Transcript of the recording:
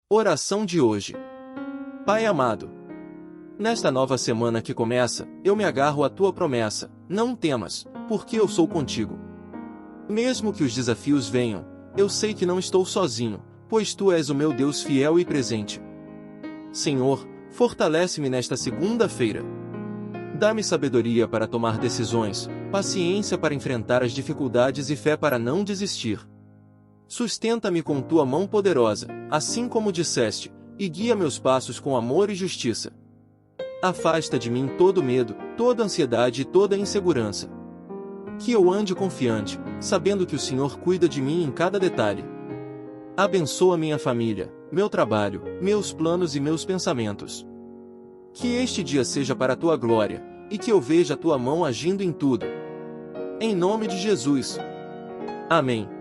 Oração de hoje. Pai amado, nesta nova semana que começa, eu me agarro à tua promessa: não temas, porque eu sou contigo. Mesmo que os desafios venham, eu sei que não estou sozinho, pois tu és o meu Deus fiel e presente. Senhor, fortalece-me nesta segunda-feira. Dá-me sabedoria para tomar decisões, paciência para enfrentar as dificuldades e fé para não desistir. Sustenta-me com tua mão poderosa, assim como disseste, e guia meus passos com amor e justiça. Afasta de mim todo medo, toda ansiedade e toda insegurança. Que eu ande confiante, sabendo que o Senhor cuida de mim em cada detalhe. Abençoa minha família, meu trabalho, meus planos e meus pensamentos. Que este dia seja para a tua glória, e que eu veja a tua mão agindo em tudo. Em nome de Jesus. Amém.